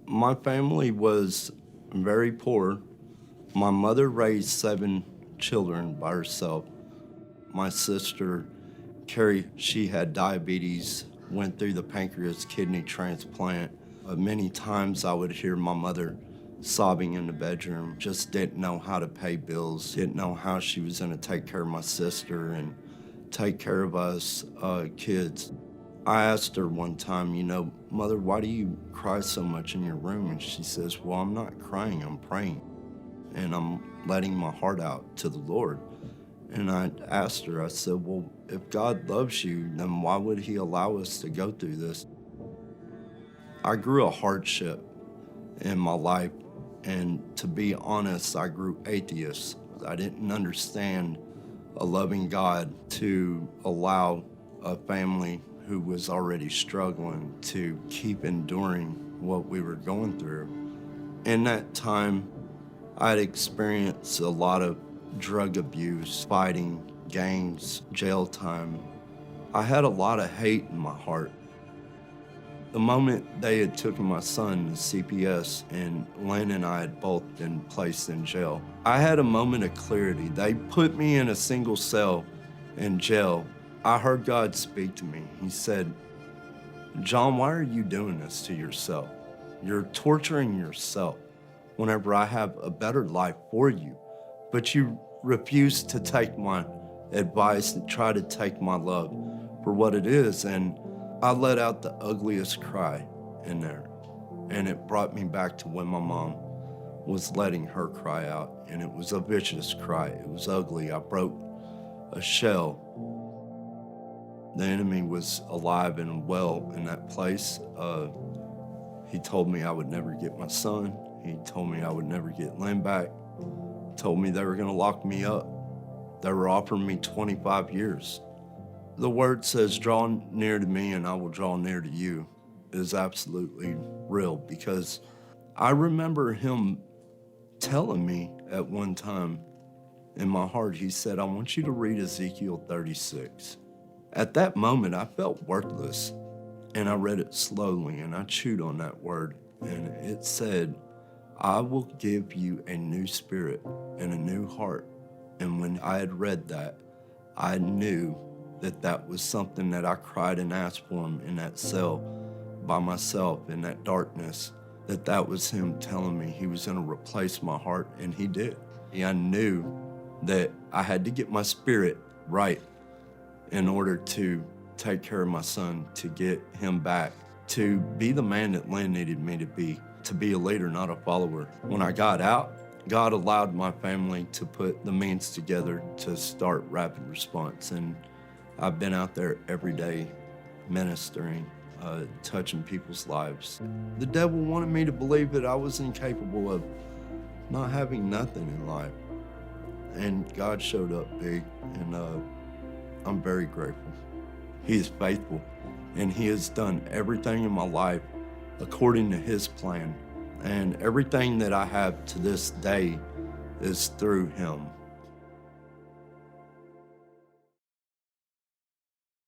My family was very poor. My mother raised 7 children by herself. My sister, Carrie, she had diabetes, went through the pancreas kidney transplant. Many times I would hear my mother sobbing in the bedroom, just didn't know how to pay bills, didn't know how she was going to take care of my sister and take care of us kids. I asked her one time, Mother, why do you cry so much in your room? And she says, well, I'm not crying, I'm praying. And I'm letting my heart out to the Lord. And I asked her, I said, well, if God loves you, then why would he allow us to go through this? I grew a hardship in my life. And to be honest, I grew atheist. I didn't understand a loving God to allow a family who was already struggling to keep enduring what we were going through. In that time, I'd experienced a lot of drug abuse, fighting, gangs, jail time. I had a lot of hate in my heart. The moment they had taken my son to CPS and Lynn and I had both been placed in jail, I had a moment of clarity. They put me in a single cell in jail. I heard God speak to me. He said, John, why are you doing this to yourself? You're torturing yourself whenever I have a better life for you, but you refuse to take my advice and try to take my love for what it is. And I let out the ugliest cry in there. And it brought me back to when my mom was letting her cry out. And it was a vicious cry. It was ugly. I broke a shell. The enemy was alive and well in that place. He told me I would never get my son. He told me I would never get Lynn back. Told me they were going to lock me up. They were offering me 25 years. The word says, draw near to me and I will draw near to you, is absolutely real, because I remember him telling me at one time in my heart, he said, I want you to read Ezekiel 36. At that moment, I felt worthless, and I read it slowly, and I chewed on that word, and it said, I will give you a new spirit and a new heart. And when I had read that, I knew that that was something that I cried and asked for him in that cell by myself in that darkness, that was him telling me he was going to replace my heart, and he did. I knew that I had to get my spirit right in order to take care of my son, to get him back, to be the man that Lynn needed me to be a leader, not a follower. When I got out, God allowed my family to put the means together to start Rapid Response. And I've been out there every day ministering, touching people's lives. The devil wanted me to believe that I was incapable of not having nothing in life. And God showed up big, and I'm very grateful. He is faithful, and he has done everything in my life according to his plan. And everything that I have to this day is through him.